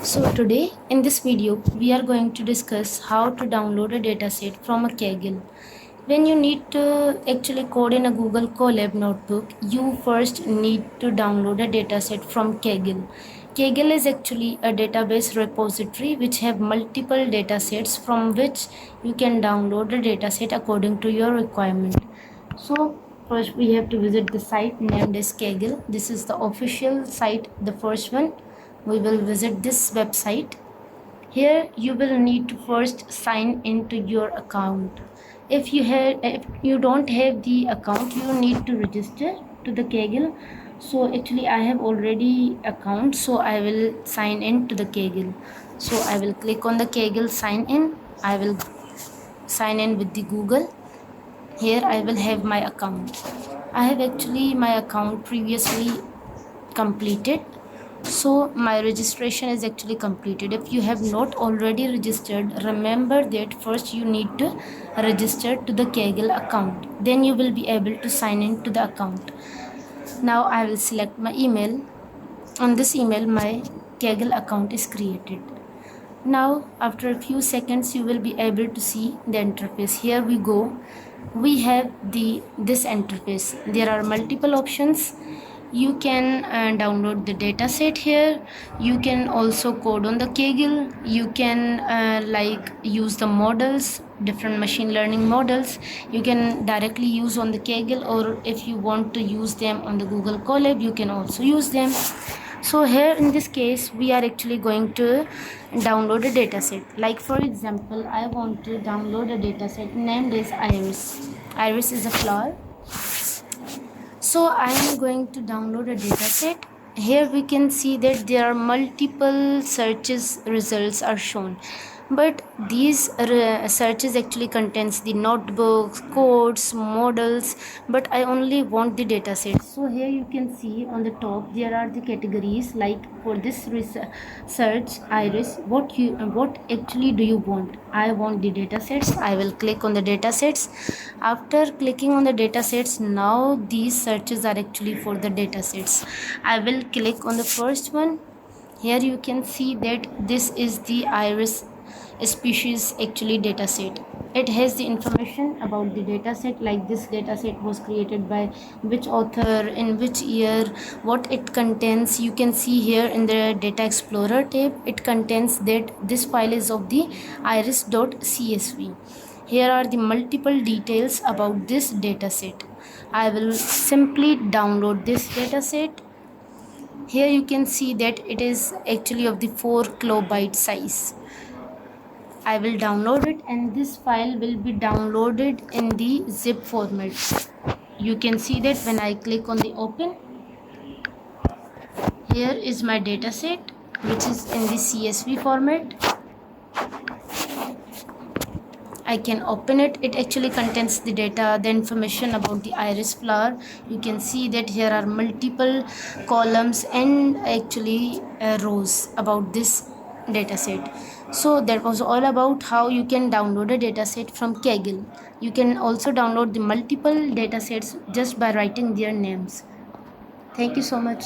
So today in this video we are going to discuss how to download a dataset from a Kaggle. When you need to actually code in a Google Colab notebook, you first need to download a dataset from Kaggle. Kaggle is actually a database repository which have multiple datasets from which you can download a dataset according to your requirement. So first we have to visit the site named as Kaggle. This is the official site, the first one. We will visit this website. Here you will need to first sign into your account. If you don't have the account, you need to register to the Kaggle. So actually I have already account, so I will sign in to the Kaggle. So I will click on the Kaggle sign in. I will sign in with the Google. Here I will have my account. I have actually my account previously completed, so my registration is actually completed. If you have not already registered, remember that first you need to register to the Kaggle account, then you will be able to sign in to the account. Now I will select my email. On this email my Kaggle account is created. Now after a few seconds you will be able to see the interface. Here we go. We have this interface. There are multiple options. You can download the dataset here. You can also code on the Kaggle. You can like use the models, different machine learning models. You can directly use on the Kaggle, or if you want to use them on the Google Colab, you can also use them. So here in this case we are actually going to download a dataset. Like for example, I want to download a dataset named as iris. Iris is a flower. So I am going to download a dataset. Here we can see that there are multiple searches results are shown, but these searches actually contains the notebooks, codes, models, but I only want the dataset. So here you can see on the top there are the categories. Like for this search iris, what actually do you want? I want the datasets. I will click on the datasets. After clicking on the datasets, now these searches are actually for the datasets. I will click on the first one. Here you can see that this is the iris species actually dataset. It has the information about the dataset, like this dataset was created by which author, in which year, what it contains. You can see here in the data explorer tab, it contains that this file is of the iris.csv. Here are the multiple details about this dataset. I will simply download this dataset. Here you can see that it is actually of the 4 kilobyte size. I will download it, and this file will be downloaded in the zip format. You can see that when I click on the open, here is my dataset which is in the CSV format. I can open it. It actually contains the data, the information about the iris flower. You can see that here are multiple columns and actually rows about this dataset. So that was all about how you can download a dataset from Kaggle. You can also download the multiple datasets just by writing their names. Thank you so much.